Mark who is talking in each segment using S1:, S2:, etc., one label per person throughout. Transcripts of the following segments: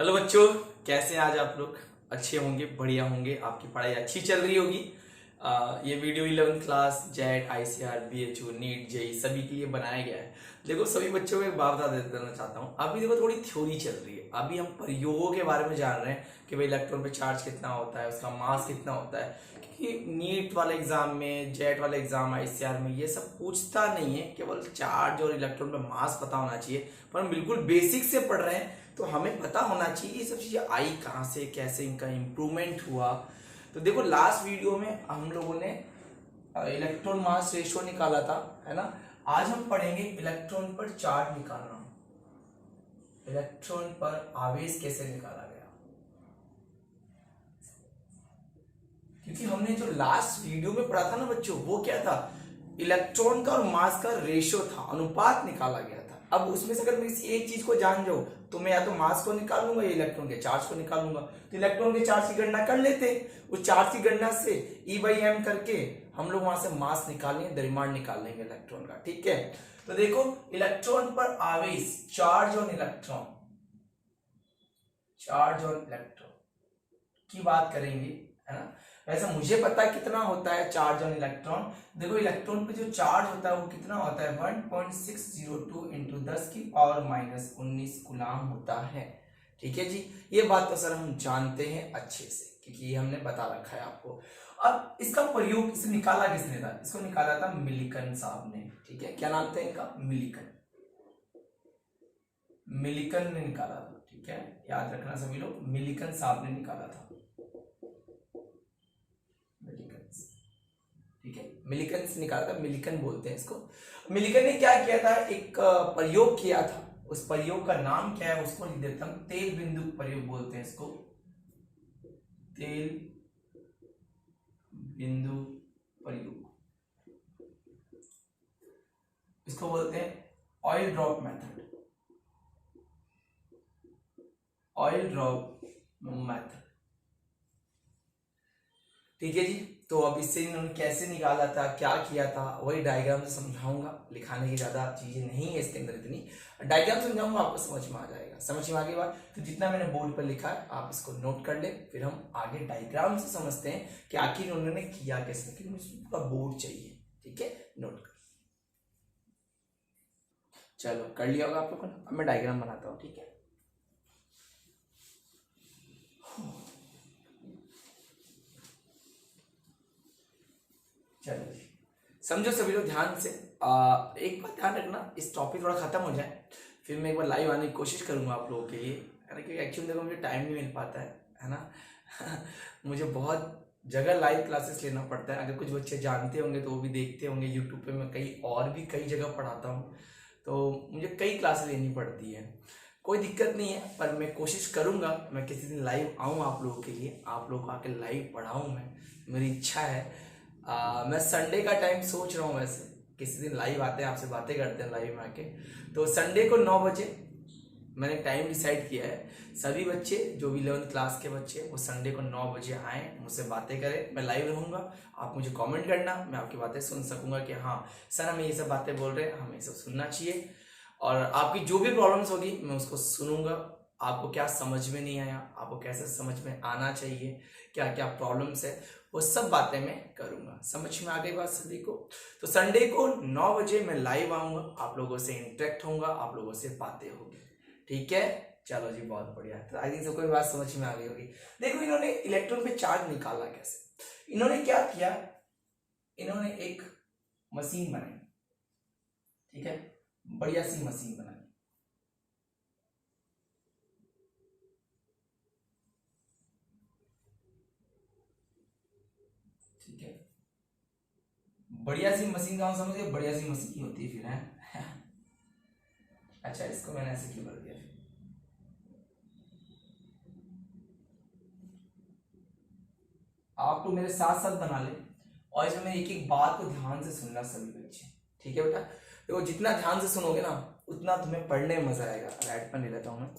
S1: Hello बच्चों, कैसे हैं आज आप लोग? अच्छे होंगे, बढ़िया होंगे, आपकी पढ़ाई अच्छी चल रही होगी। ये video 11th class JET ICR BHU NEET JEE सभी के लिए बनाया गया है। देखो, सभी बच्चों को एक बात बता देना चाहता हूँ। अभी देखो, थोड़ी थ्योरी चल रही है। अभी हम प्रयोगों के बारे में जान रहे हैं कि भाई इलेक्ट्रॉन पे चार्ज कितना होता है, उसका मास कितना होता है। क्योंकि नीट वाले एग्जाम में, जेट वाले एग्जाम आईसीआर में ये सब पूछता नहीं है, केवल चार्ज और इलेक्ट्रॉन पे मास पता होना चाहिए। पर हम बिल्कुल बेसिक से पढ़ रहे हैं, तो हमें पता होना चाहिए ये सब चीजें आई कहाँ से, कैसे इनका इम्प्रूवमेंट हुआ। तो देखो, लास्ट वीडियो में हम लोगों ने इलेक्ट्रॉन मास रेशियो निकाला था, है ना। आज हम पढ़ेंगे इलेक्ट्रॉन पर चार्ज निकालना, इलेक्ट्रॉन पर आवेश कैसे निकाला गया। क्योंकि हमने जो लास्ट वीडियो में पढ़ा था ना बच्चों, वो क्या था, इलेक्ट्रॉन का और मास का रेशियो था, अनुपात निकाला गया था। अब उसमें से अगर मैं किसी एक चीज को जान जाऊं, तो मैं या तो मास को निकाल लूंगा या इलेक्ट्रॉन के चार्ज को निकाल लूंगा। तो इलेक्ट्रॉन के चार्ज की गणना कर लेते, उस चार्ज की गणना से E/m करके हम लोग वहां से मास निकाल लेंगे, द्रव्यमान निकाल लेंगे इलेक्ट्रॉन का। ठीक है, तो देखो, इलेक्ट्रॉन पर आवेश, charge on electron, charge on electron की बात करेंगे, है ना। वैसे मुझे पता है कितना होता है चार्ज ऑन इलेक्ट्रॉन। देखो, इलेक्ट्रॉन पे जो चार्ज होता है वो कितना होता है, 1.602 इंटू 10⁻⁻19 कूलाम होता है। ठीक है जी, ये बात तो सर हम जानते हैं अच्छे से, क्योंकि ये हमने बता रखा है आपको। अब इसका प्रयोग, इसे निकाला किसने था? इसको निकाला था मिलिकन साहब ने। ठीक है, क्या नाम था इनका? मिलिकन, मिलिकन ने निकाला था। ठीक है, याद रखना सभी लोग, मिलिकन साहब ने निकाला था। ठीक है, मिलिकन निकाला था, मिलिकन बोलते हैं इसको। मिलिकन ने क्या किया था, एक प्रयोग किया था। उस प्रयोग का नाम क्या है, उसको लिख देता हूं, तेल बिंदु प्रयोग बोलते हैं इसको, तेल बिंदु प्रयोग। इसको बोलते हैं oil drop method, oil drop method. ठीक है जी, तो अब इससे इन्होंने कैसे निकाला था, क्या किया था, वही डायग्राम से समझाऊंगा। लिखाने की ज्यादा चीजें नहीं है इसके अंदर, इतनी डायग्राम समझाऊंगा, आपको समझ में आ जाएगा। समझ में आगे बात, तो जितना मैंने बोर्ड पर लिखा है आप इसको नोट कर ले, फिर हम आगे डायग्राम से समझते हैं कि आखिर उन्होंने किया कैसे, क्योंकि मुझे पूरा बोर्ड चाहिए। ठीक है, नोट कर, चलो कर लिया होगा आप लोगों ने। अब मैं डायग्राम बनाता हूँ। ठीक है, चलो जी, समझो सभी लोग ध्यान से। एक बात ध्यान रखना, इस टॉपिक थोड़ा खत्म हो जाए, फिर मैं एक बार लाइव आने की कोशिश करूंगा आप लोगों के लिए, है ना। क्योंकि एक्चुअली देखो, मुझे टाइम नहीं मिल पाता है ना। मुझे बहुत जगह लाइव क्लासेस लेना पड़ता है। अगर कुछ बच्चे जानते होंगे तो वो भी देखते होंगे यूट्यूब पे, मैं कई और भी कई जगह पढ़ाता हूँ, तो मुझे कई क्लासेस लेनी पड़ती है। कोई दिक्कत नहीं है, पर मैं कोशिश करूंगा मैं किसी दिन लाइव आऊँ आप लोगों के लिए, आप लोगों को आके लाइव पढ़ाऊँ मैं, मेरी इच्छा है। मैं संडे का टाइम सोच रहा हूँ, वैसे किसी दिन लाइव आते हैं, आपसे बातें करते हैं लाइव में आके। तो संडे को 9 बजे मैंने टाइम डिसाइड किया है। सभी बच्चे जो भी 11th क्लास के बच्चे, वो संडे को 9 बजे आए, मुझसे बातें करें। मैं लाइव रहूंगा, आप मुझे कमेंट करना, मैं आपकी बातें सुन सकूंगा कि हाँ सर, हमें ये सब बातें बोल रहे हैं, हमें ये सब सुनना चाहिए। और आपकी जो भी प्रॉब्लम्स होगी मैं उसको सुनूंगा। आपको क्या समझ में नहीं आया, आपको कैसे समझ में आना चाहिए, क्या क्या प्रॉब्लम्स है, वो सब बातें मैं करूंगा। समझ में आ गई बात सभी को? तो संडे को 9 बजे मैं लाइव आऊंगा, आप लोगों से इंटरेक्ट होऊंगा, आप लोगों से बातें होगी। ठीक है, चलो जी, बहुत बढ़िया। तो आई थिंक सबको बात समझ में आ गई होगी। देखो, इन्होंने इलेक्ट्रॉन पे चार्ज निकाला कैसे। इन्होंने क्या किया, इन्होंने एक मशीन बनाई। ठीक है, बढ़िया सी मशीन बनाई। ठीक है, बढ़िया सी मशीन का समझ गए, बढ़िया सी मशीन ही होती है फिर, है। अच्छा, इसको मैंने ऐसे क्यों कर दिया फिर? आप तो मेरे साथ साथ बना ले, और इसमें मेरी एक एक बात को ध्यान से सुनना सभी बच्चे। ठीक है बेटा, देखो, जितना ध्यान से सुनोगे ना, उतना तुम्हें पढ़ने में मजा आएगा। राइट पर नहीं लेता हूं मैं।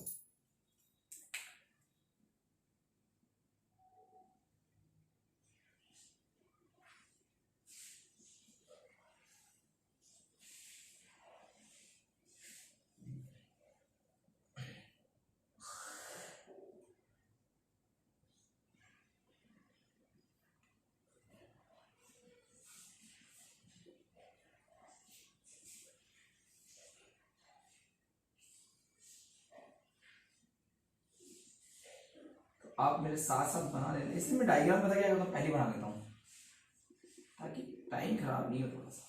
S1: आप मेरे साथ साथ बना लेना, इसलिए मैं डायग्राम पता क्या करता हूँ, पहले बना लेता हूँ ताकि टाइम खराब नहीं हो थोड़ा सा।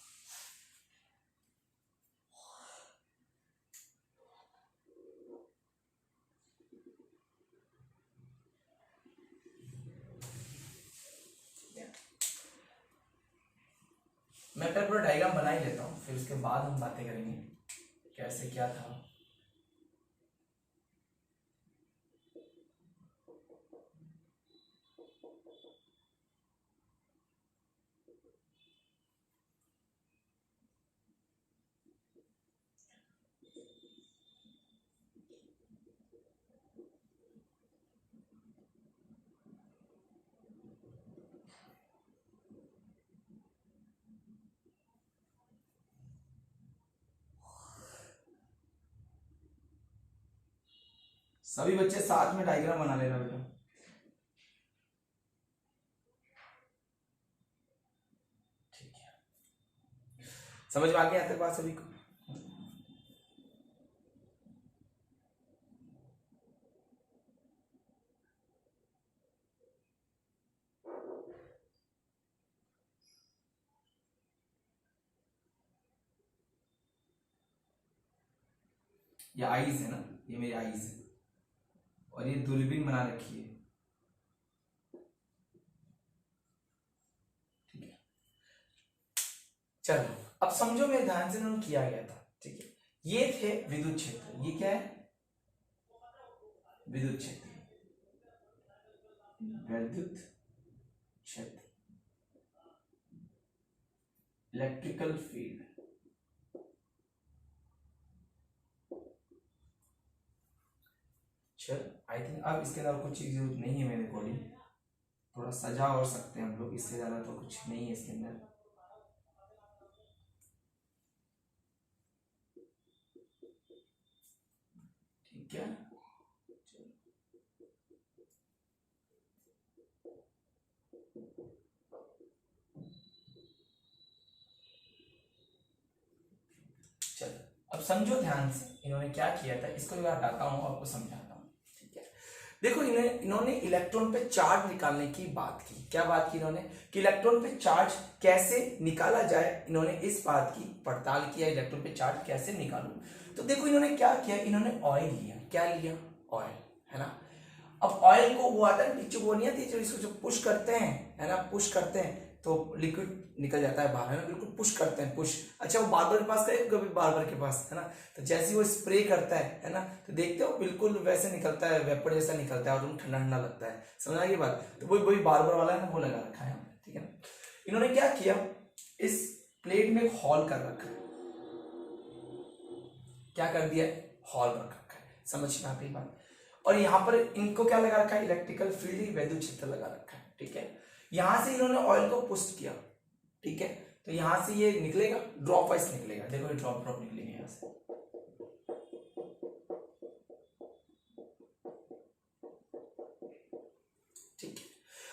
S1: मैं पहले पूरा डायग्राम बना ही लेता हूँ, फिर उसके बाद हम बातें करेंगे कैसे क्या था। सभी बच्चे साथ में डायग्राम बना लेना बेटा। ठीक है, समझ में आ गया तक बात सभी को? ये आईज है ना, ये मेरी आईज है और ये दूरबीन बना रखी है। ठीक है, चलो अब समझो मेरे ध्यान से उन्होंने किया गया था। ठीक है, ये थे विद्युत क्षेत्र, ये क्या है, विद्युत क्षेत्र, विद्युत क्षेत्र, इलेक्ट्रिकल फील्ड। चल आई थिंक अब इसके अलावा कुछ चीज जरूरत नहीं है मेरे अकॉर्डिंग, थोड़ा सजा और सकते हैं हम लोग, इससे ज्यादा तो कुछ नहीं है इसके अंदर। ठीक है, चलो अब समझो ध्यान से इन्होंने क्या किया था, इसको मैं हटाता हूँ आपको समझाता हूँ। ठीक है, देखो इन्होंने इलेक्ट्रॉन पे चार्ज निकालने की बात की। क्या बात की इन्होंने, कि इलेक्ट्रॉन पे चार्ज कैसे निकाला जाए, इन्होंने इस बात की पड़ताल किया, इलेक्ट्रॉन पे चार्ज कैसे निकालूं। तो देखो इन्होंने क्या किया, इन्होंने ऑयल लिया। क्या लिया, ऑयल, है ना। अब ऑयल को वो आता है नीचे, वो नहीं आती जो इसको जो पुश करते हैं, है ना, पुश करते हैं तो लिक्विड निकल जाता है बाहर, है ना, बिल्कुल पुश करते हैं, पुश। अच्छा वो बार्बर के पास करें, कभी बार्बर के पास, है ना, तो जैसे वो स्प्रे करता है ना, तो देखते हो बिल्कुल वैसे निकलता है, वेपर जैसा निकलता है और ठंडा ठंडा लगता है। समझ आ गई बात, तो वही बार्बर वाला है ना, वो लगा रखा है। ठीक है ना, इन्होंने क्या किया, इस प्लेट में हॉल कर रखा है। क्या कर दिया, हॉल रख रखा है। समझ में आती बात। और यहाँ पर इनको क्या लगा रखा है, इलेक्ट्रिकल फील्ड, वैद्युत क्षेत्र लगा रखा है। ठीक है, यहां से इन्होंने ऑयल को पुश किया। ठीक है, तो यहां से ये निकलेगा, ड्रॉप वाइज निकलेगा। देखो ये ड्रॉप ड्रॉप निकलेंगे यहां से। ठीक है,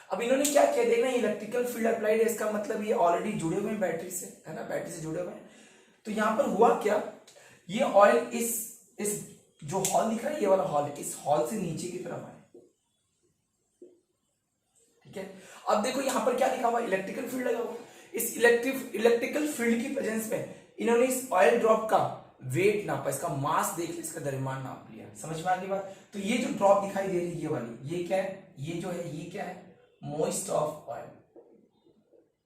S1: अब इन्होंने क्या किया, देखना इलेक्ट्रिकल फील्ड अप्लाइड है, इसका मतलब ये ऑलरेडी जुड़े हुए हैं बैटरी से, है ना, बैटरी से जुड़े हुए हैं। तो यहां पर हुआ क्या, ये ऑयल इस जो हॉल दिख रहा है, ये वाला हॉल है, इस हॉल से नीचे की तरफ आए। ठीक है, अब देखो यहां पर क्या लिखा हुआ, इलेक्ट्रिकल फील्ड लगा हुआ। इस इलेक्ट्रिकल फील्ड की प्रेजेंस में इन्होंने इस ऑयल ड्रॉप का वेट नापा, इसका मास देख लिया, इसका द्रव्यमान नाप लिया। समझ में आ गई बात। तो ये जो ड्रॉप दिखाई दे रही है, ये वाली, ये क्या है, ये जो है, ये क्या है, moist of oil,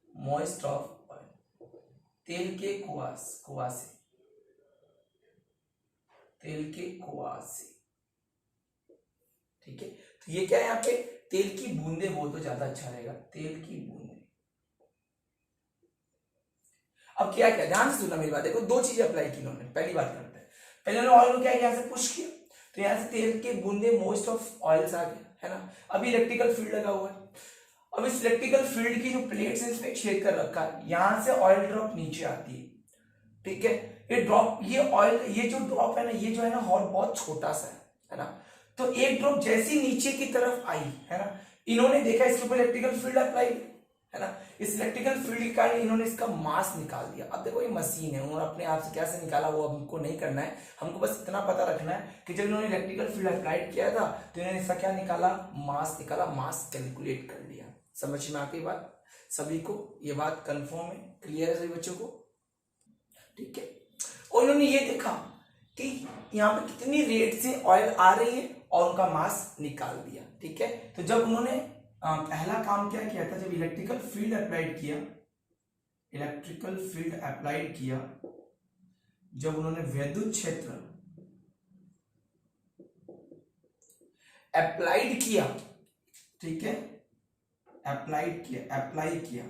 S1: moist of oil, तेल के कुआसे, तेल के कुआसे। ठीक है, तो ये क्या है, यहाँ पे तेल की बूंदे बोल तो ज्यादा अच्छा रहेगा, तेल की बूंदे। अब क्या क्या, ध्यान से सुनना मेरी बात। देखो दो चीजें अप्लाई की इन्होंने। पहली बात करते हैं, पहले उन्होंने ऑयल को क्या किया, यहाँ से पुश किया, तो यहाँ से तेल के बूंदे, मोस्ट ऑफ ऑयल्स आ गए, है ना। अभी इलेक्ट्रिकल फील्ड लगा हुआ है। अब इस इलेक्ट्रिकल फील्ड की जो प्लेट्स है, इसमें छेद कर रखा है, यहां से ऑयल ड्रॉप नीचे आती है। ठीक है, ये ड्रॉप, ये ऑयल, ये जो ड्रॉप है ना, ये जो है ना, हॉल बहुत छोटा सा है ना। तो एक ड्रॉप जैसी नीचे की तरफ आई, है ना, इन्होंने देखा इसके ऊपर इलेक्ट्रिकल फील्ड अप्लाई, है ना। इस इलेक्ट्रिकल फील्ड के कारण इन्होंने इसका मास निकाल दिया। अब देखो ये मशीन है, उन्होंने अपने आप से कैसे निकाला वो हमको नहीं करना है, हमको बस इतना पता रखना है कि जब इन्होंने इलेक्ट्रिकल फील्ड अप्लाइड किया था तो इन्होंने इसका क्या निकाला, मास निकाला, मास कैलकुलेट कर लिया। समझ में आ गई बात सभी को, ये बात कंफर्म है, क्लियर है सभी बच्चों को, ठीक है। और इन्होंने ये देखा कि यहाँ पे कितनी रेट से ऑयल आ रही है और उनका मास निकाल दिया, ठीक है। तो जब उन्होंने पहला काम क्या किया था, जब इलेक्ट्रिकल फील्ड अप्लाइड किया, इलेक्ट्रिकल फील्ड अप्लाइड किया, जब उन्होंने विद्युत क्षेत्र अप्लाइड किया, ठीक है, अप्लाइड किया,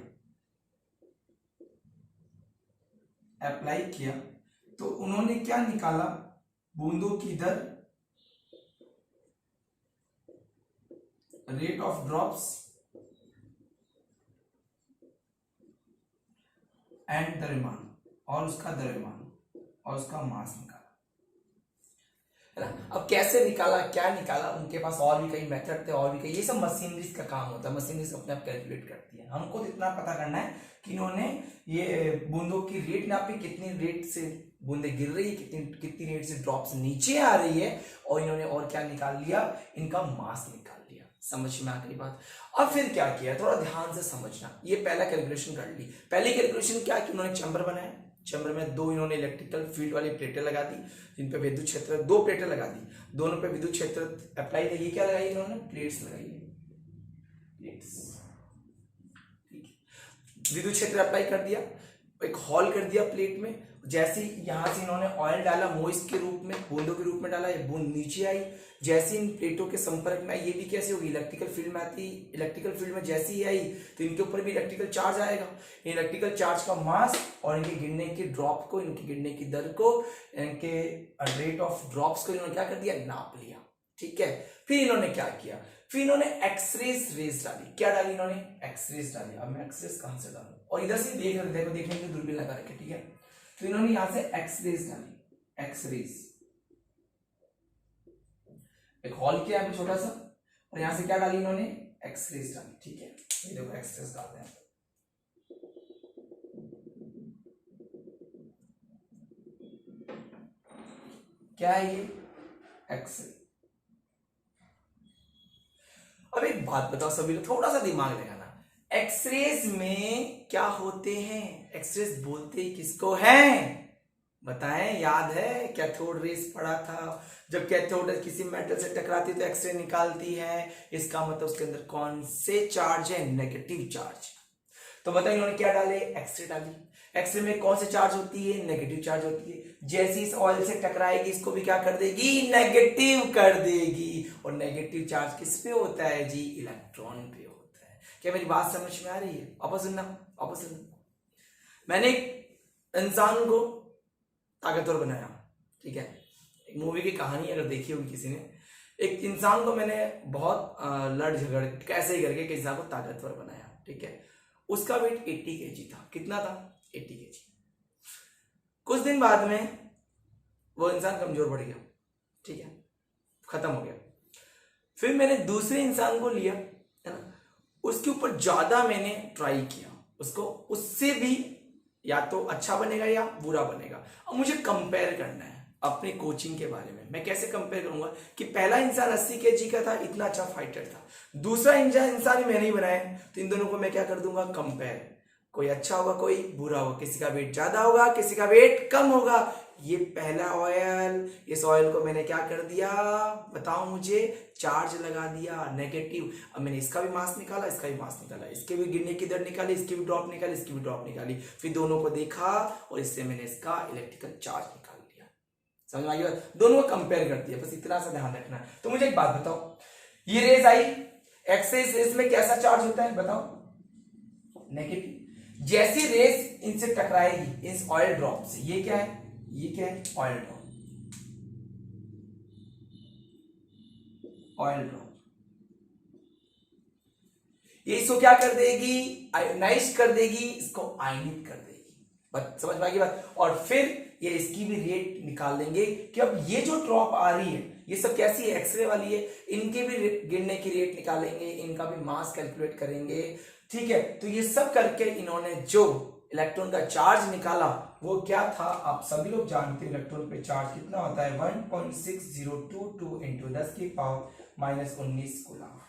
S1: अप्लाई किया, तो उन्होंने क्या निकाला, बूंदों की दर, रेट ऑफ ड्रॉप्स एंड द्रव्यमान, और उसका द्रव्यमान और उसका मास निकाला, है ना। अब कैसे निकाला, क्या निकाला, उनके पास और भी कई मेथड थे, और भी कई, ये सब मशीनरीज का काम होता है, मशीनरीज अपने आप कैलकुलेट करती है। हमको तो इतना पता करना है कि इन्होंने ये बूंदों की रेट नापी, कितनी रेट से बूंदे गिर रही है, कितनी रेट से ड्रॉप्स नीचे आ रही है, और इन्होंने और क्या निकाल लिया, इनका मास निकाल लिया। समझ में आ गई बात। अब फिर क्या किया, थोड़ा ध्यान से समझना, ये पहला कैलकुलेशन कर ली। पहली कैलकुलेशन क्या कि उन्होंने चैम्बर बनाया, चैम्बर में दो इन्होंने इलेक्ट्रिकल फील्ड वाली प्लेटें लगा दी, जिन पे विद्युत क्षेत्र, दो प्लेटें लगा दी, दोनों पे विद्युत क्षेत्र अप्लाई है। ये क्या लगाई इन्होंने, प्लेट्स लगाई है, प्लेट्स, ठीक है। विद्युत क्षेत्र अप्लाई कर दिया, एक हॉल कर दिया प्लेट में। जैसे यहां से इन्होंने ऑयल डाला, मोइस्ट के रूप में, बूंदों के रूप में डाला, ये बूंद नीचे आई, जैसे इन प्लेटों के संपर्क में आई, ये भी कैसे होगी, इलेक्ट्रिकल फील्ड में आती, इलेक्ट्रिकल फील्ड में जैसे ही आई तो इनके ऊपर भी इलेक्ट्रिकल चार्ज आएगा। इलेक्ट्रिकल चार्ज का मास और इनके गिरने की ड्रॉप को, इनके गिरने की दर को, इनके रेट ऑफ ड्रॉप्स को इन्होंने क्या कर दिया, नाप लिया, ठीक है। फिर इन्होंने क्या किया, फिर इन्होंने एक्सरेज रेज डाली, क्या डाली इन्होंने, एक्सरेज डाली। अब मैं एक्सरेज कहां से डालूं, और इधर से देख रहे, देखो देखने की दूरबीन लगा रखे, ठीक है। तो इन्होंने यहां से एक्सरेज डाली, एक्सरेज, एक हॉल किया है छोटा सा, और यहां से क्या डाली इन्होंने, एक्सरेज डाली, ठीक है। ये देखो एक्सरेज डालते हैं, क्या है ये, एक्सरे। अब एक बात बताओ सभी लोग, थोड़ा सा दिमाग लगाना, एक्सरेज में क्या होते हैं, एक्सरेज बोलते किसको हैं, बताएं, याद है, कैथोड रेस पढ़ा था, जब कैथोड किसी मेटल से टकराती तो एक्सरे निकालती है, इसका मतलब उसके अंदर कौन से चार्ज है, नेगेटिव चार्ज। तो बताइए इन्होंने क्या डाले, एक्सरे डाली। एक्सरे में कौन से चार्ज होती है, नेगेटिव चार्ज होती है। जैसे इस ऑयल से टकराएगी इसको भी क्या कर देगी, नेगेटिव कर देगी। और नेगेटिव चार्ज किस पे होता है जी, इलेक्ट्रॉन पे होता है। क्या मेरी बात समझ में आ रही है, वापस सुनना, वापस सुनना। मैंने एक इंसान को ताकतवर बनाया, ठीक है। एक मूवी की कहानी अगर देखी होगी किसी ने, एक इंसान को मैंने बहुत लड़ झगड़ कैसे ही करके इंसान को ताकतवर बनाया, ठीक है। उसका वेट 80 kg था, कितना था, 80 kg। कुछ दिन बाद में वो इंसान कमजोर पड़ गया, ठीक है, खत्म हो गया। फिर मैंने दूसरे इंसान को लिया, है ना, उसके ऊपर ज्यादा मैंने ट्राई किया, उसको उससे भी या तो अच्छा बनेगा या बुरा बनेगा। अब मुझे कंपेयर करना है अपने कोचिंग के बारे में। मैं कैसे कंपेयर करूंगा कि पहला इंसान 80 kg का था, इतना अच्छा फाइटर था, दूसरा इंसान मैंने ही बनाया, तो इन दोनों को मैं क्या कर दूंगा, कंपेयर। कोई अच्छा होगा, कोई बुरा होगा, किसी का वेट ज्यादा होगा, किसी का वेट कम होगा। ये पहला ऑयल, इस ऑयल को मैंने क्या कर दिया, बताओ मुझे, चार्ज लगा दिया, नेगेटिव। अब मैंने इसका भी मास निकाला, इसका भी मास निकाला, इसके भी गिरने की दर निकाली, इसकी भी ड्रॉप निकाली, इसकी भी ड्रॉप निकाली, फिर दोनों को देखा और इससे मैंने इसका इलेक्ट्रिकल चार्ज निकाल लिया। समझ में आई बात, दोनों को कंपेयर कर दिया, बस इतना सा ध्यान रखना है। तो मुझे एक बात बताओ, ये रेज आई, एक्सेस रेस में कैसा चार्ज होता है बताओ, नेगेटिव। जैसी रेस इनसे टकराएगी, इस ऑयल ड्रॉप से, ये क्या है, ये क्या है, ऑयल ड्रॉप, ऑयल ड्रॉप, ये इसको क्या कर देगी, आयोनाइज कर देगी, इसको आयनित कर देगी। बात समझ में आ गई बात। और फिर ये इसकी भी रेट निकाल लेंगे कि अब ये जो ड्रॉप आ रही है ये सब कैसी है, एक्सरे वाली है। इनके भी गिरने की रेट निकालेंगे, इनका भी मास कैलकुलेट करेंगे, ठीक है। तो ये सब करके इन्होंने जो इलेक्ट्रॉन का चार्ज निकाला वो क्या था, आप सभी लोग जानते हैं इलेक्ट्रॉन पे चार्ज कितना होता है, 1.6022 इंटू 10 की पावर माइनस 19 कूलम।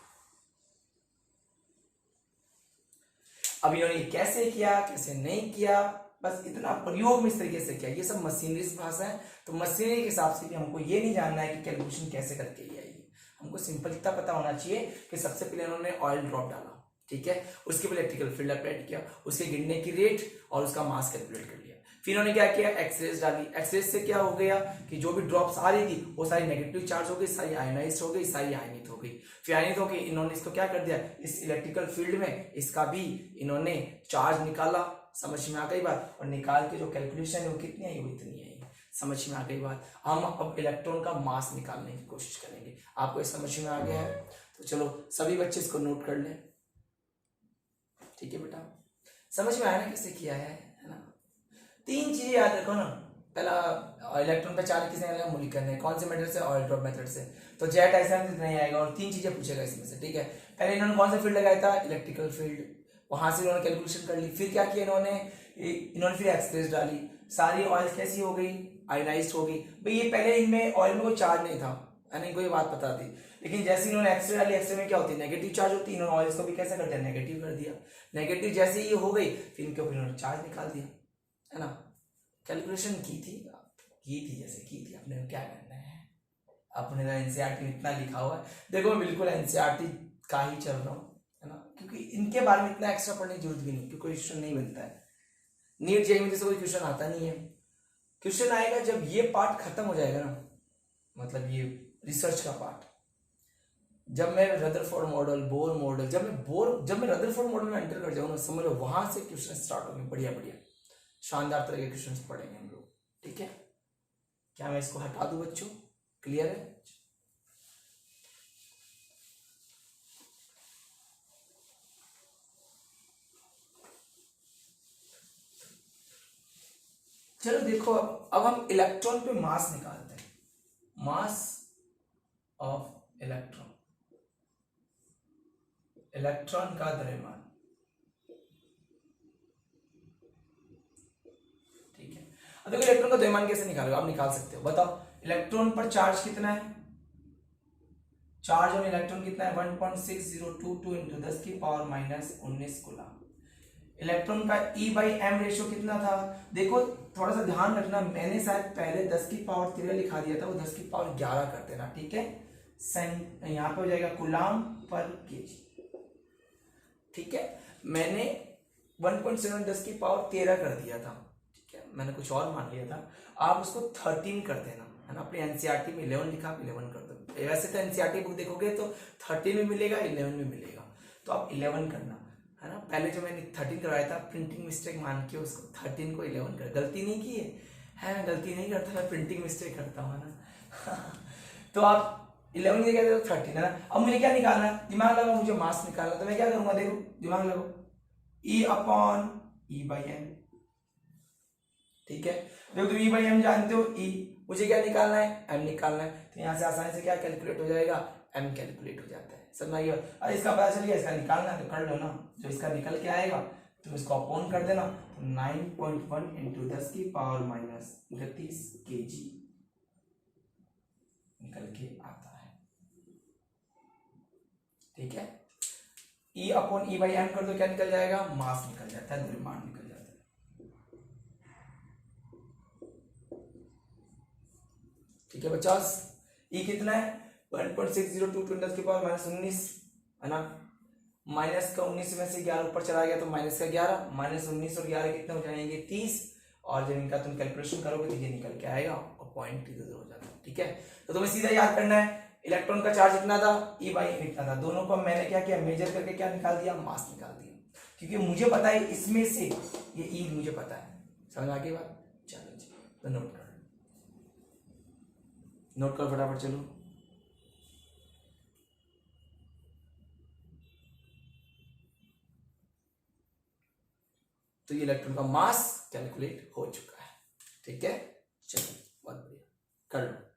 S1: अब इन्होंने कैसे किया, कैसे नहीं किया, बस इतना प्रयोग में इस तरीके से किया। ये सब मशीनरी भाषा है, तो मशीनरी के हिसाब से भी हमको ये नहीं जानना है कि कैलकुलेशन कैसे करके ये आई। हमको सिंपल इतना पता होना चाहिए कि सबसे पहले उन्होंने ऑयल ड्रॉप डाला, ठीक है, उसके बाद इलेक्ट्रिकल फील्ड अप्लाई किया, उसके गिरने की रेट और उसका मास कैलकुलेट कर लिया। फिर उन्होंने क्या किया, एक्सरेज डाली। एक्सरेज से क्या हो गया कि जो भी ड्रॉप्स आ रही थी वो सारी नेगेटिव चार्ज हो गई, सारी आयनाइज्ड हो गई, सारी आयनित हो गई। फिर आयनित होकर इन्होंने इसको क्या कर दिया, इस इलेक्ट्रिकल फील्ड में इसका भी इन्होंने चार्ज निकाला। समझ में आ गई बात, और निकाल के जो कैलकुलेशन है वो कितनी आई, वो इतनी आई। समझ में आ गई बात। हम अब इलेक्ट्रॉन का मास निकालने की कोशिश करेंगे। आपको ये समझ में आ गया है, तो चलो सभी बच्चे इसको नोट कर लें, ठीक है बेटा। समझ में आया ना कैसे किया है ना। तीन चीजें याद रखो ना। पहला, इलेक्ट्रॉन पे चार्ज किसने लगाया, मूलिका ने। कौन से मेथड से, ऑयल ड्रॉप मेथड से। तो जेट ऐसा नहीं आएगा, और तीन चीजें पूछेगा इसमें से, ठीक है। पहले इन्होंने कौन सा फील्ड लगाया था, इलेक्ट्रिकल फील्ड, वहां से इन्होंने कैलकुलेशन कर ली। फिर क्या किया इन्होंने फिर एक्सप्रेस डाली, सारी ऑयल कैसी हो गई, आयनाइज्ड हो गई। भाई ये पहले इनमें ऑयल में कोई चार्ज नहीं था, यानी कोई बात पता थी, लेकिन जैसे इन्होंने एक्सरे डाली, एक्सरे में क्या होती है, नेगेटिव चार्ज होती है। इन्होंने ऑयल को भी कैसे कर दिया, नेगेटिव कर दिया। नेगेटिव जैसे ये हो गई, फिर इनके ऊपर इन्होंने चार्ज निकाल दिया, है ना। कैलकुलेशन की थी जैसे की थी। अपने क्या करना है, अपने तो एनसीईआरटी में इतना लिखा हुआ है। देखो मैं बिल्कुल एनसीईआरटी का ही चल रहा हूँ, है ना, क्योंकि इनके बारे में इतना एक्स्ट्रा पढ़ने की जरूरत भी नहीं, क्योंकि कोई क्वेश्चन नहीं बनता है। नीट जेईई में से कोई क्वेश्चन आता नहीं है। क्वेश्चन आएगा जब ये पार्ट खत्म हो जाएगा ना, मतलब ये रिसर्च का पार्ट, जब मैं रदरफोर्ड मॉडल, बोर मॉडल, जब मैं रदरफोर्ड मॉडल में एंटर कर जाऊँ ना, समझ लो वहां से क्वेश्चन स्टार्ट होंगे, बढ़िया बढ़िया शानदार तरह के क्वेश्चन पढ़ेंगे हम लोग, ठीक है। क्या मैं इसको हटा दूं बच्चों, क्लियर है। चलो देखो, अब हम इलेक्ट्रॉन पे मास निकालते हैं। मास ऑफ इलेक्ट्रॉन, इलेक्ट्रॉन का द्रव्यमान, ठीक है। अब देखो इलेक्ट्रॉन का द्रव्यमान कैसे निकालोगे, आप निकाल सकते हो, बताओ। इलेक्ट्रॉन पर चार्ज कितना है, चार्ज ऑन इलेक्ट्रॉन कितना है, 1.6022 इंटू 10 की पावर माइनस 19 कूलम। इलेक्ट्रॉन का E बाई एम रेशियो कितना था, देखो थोड़ा सा ध्यान रखना, मैंने शायद पहले 10 की पावर 13 लिखा दिया था, वो 10 की पावर 11 कर देना, ठीक है। यहाँ पे हो जाएगा कूलम पर केजी, ठीक है। मैंने 1.7 10 की पावर 13 कर दिया था, ठीक है, मैंने कुछ और मान लिया था। आप उसको 13 कर देना, है ना। अपने एनसीईआरटी में 11 लिखा, 11 कर दो। वैसे तो एनसीईआरटी बुक देखोगे तो 13 में मिलेगा, 11 में मिलेगा, तो आप 11 करना, है ना। पहले जो मैंने 13 करवाया था, प्रिंटिंग मिस्टेक मान के उसको 13 को 11 कर, गलती नहीं की है, मैं गलती नहीं करता, मैं प्रिंटिंग मिस्टेक करता हूँ ना। तो आप 11 की जगह 13, है ना। अब मुझे क्या निकालना है, दिमाग लगाओ, मुझे मास निकालना, तो मैं क्या करूंगा, देखो दिमाग लगाओ, E upon E by M, ठीक है। देखो तुम E बाई एम जानते हो, E, मुझे क्या निकालना है, M निकालना है, तो यहाँ से आसानी से क्या कैलकुलेट हो जाएगा, M कैलकुलेट हो जाता है। समझ आइए, अरे इसका पता चल गया, इसका निकालना है तो कर लो ना, जो इसका निकल के आएगा तुम इसको अपॉन कर देना, तो 9.1 इंटू 10 की पावर माइनस 31 kg निकल के आता है, ठीक है। E upon E by M कर दो, क्या निकल जाएगा, मास निकल जाता है, द्रव्यमान निकल जाता है, ठीक है बच्चा। E कितना है, 1.6022 10 की पावर माइनस 19, है ना। माइनस का 19 में से 11 ऊपर चला गया तो माइनस का 11, माइनस 19 और 11 कितने हो जाएंगे, 30, और जब इनका तुम कैलकुलेशन करोगे तो ये निकल के आएगा और पॉइंट इधर हो जाता है, ठीक है। तो तुम्हें सीधा याद करना है, इलेक्ट्रॉन का चार्ज इतना था, E बाई एम इतना था, दोनों को मैंने क्या किया, मेजर करके क्या निकाल दिया, मास निकाल दिया, क्योंकि मुझे पता है इसमें से ये E मुझे पता है। समझ आ गई बात, चलो जी, तो नोट कर फटाफट, चलो। तो ये इलेक्ट्रॉन का मास कैलकुलेट हो चुका है, ठीक है। चलो बहुत बढ़िया, कर लो।